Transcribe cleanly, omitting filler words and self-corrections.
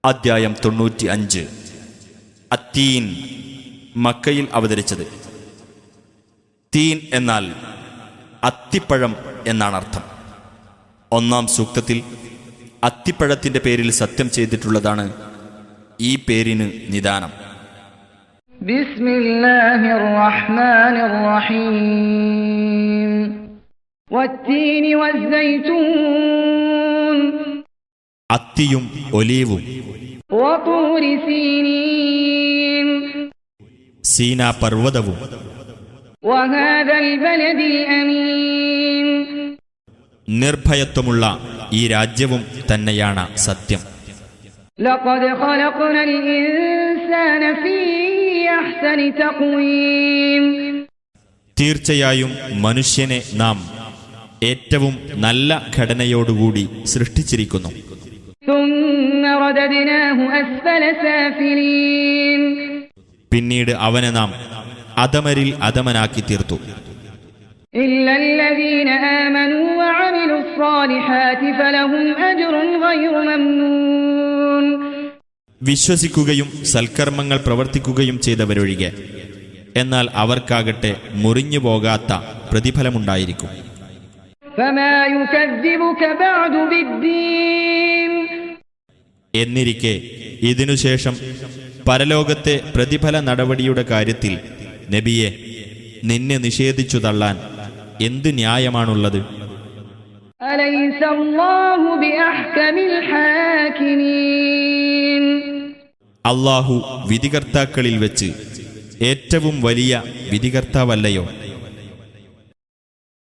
അദ്ധ്യായം 95. അത്തീൻ, മക്കയിൽ അവതരിച്ചത്. തീൻ എന്നാൽ അത്തിപ്പഴം എന്നാണ് അർത്ഥം. ഒന്നാം സൂക്തത്തിൽ അത്തിപ്പഴത്തിന്റെ പേരിൽ സത്യം ചെയ്തിട്ടുള്ളതാണ് ഈ പേരിന് നിദാനം. ബിസ്മില്ലാഹിർ റഹ്മാനിർ റഹീം. വത്തീനി വസ്സൈതൂൻ, അത്തിയും ഒലീവും, വതൂരി സീനീൻ, സീനാ പർവ്വതവും, വഹാദൽ ബലദിൽ അമീൻ, നിർഭയത്വമുള്ള ഈ രാജ്യവും തന്നെയാണ് സത്യം. ലഖദ് ഖലഖനൽ ഇൻസാന ഫീ അഹ്സനി തഖ്വീം, തീർച്ചയായും മനുഷ്യനെ നാം ഏറ്റവും നല്ല ഘടനയോടുകൂടി സൃഷ്ടിച്ചിരിക്കുന്നു. ثم رددناه أسفل سافلين, പിന്നീട് അവനെ നാം അധമരിൽ അധമനാക്കി തീർത്തു. إلا الذين آمنوا وعملوا الصالحات فلهم أجر غير ممنون, വിശ്വസിക്കുകയും സൽക്കർമ്മങ്ങൾ പ്രവർത്തിക്കുകയും ചെയ്തവരൊഴികെ, എന്നാൽ അവർക്കാകട്ടെ മുറിഞ്ഞു പോകാത്ത പ്രതിഫലമുണ്ടായിരിക്കും. فما يكذبك بعد بالدين, എന്നിരിക്കെ ഇതിനുശേഷം പരലോകത്തെ പ്രതിഫല നടപടിയുടെ കാര്യത്തിൽ നബിയെ, നിന്നെ നിഷേധിച്ചു തള്ളാൻ എന്ത് ന്യായമാണുള്ളത്? أليس الله بأحكم الحاكمين, അല്ലാഹു വിധികർത്താക്കളിൽ വെച്ച് ഏറ്റവും വലിയ വിധികർത്താവല്ലയോ?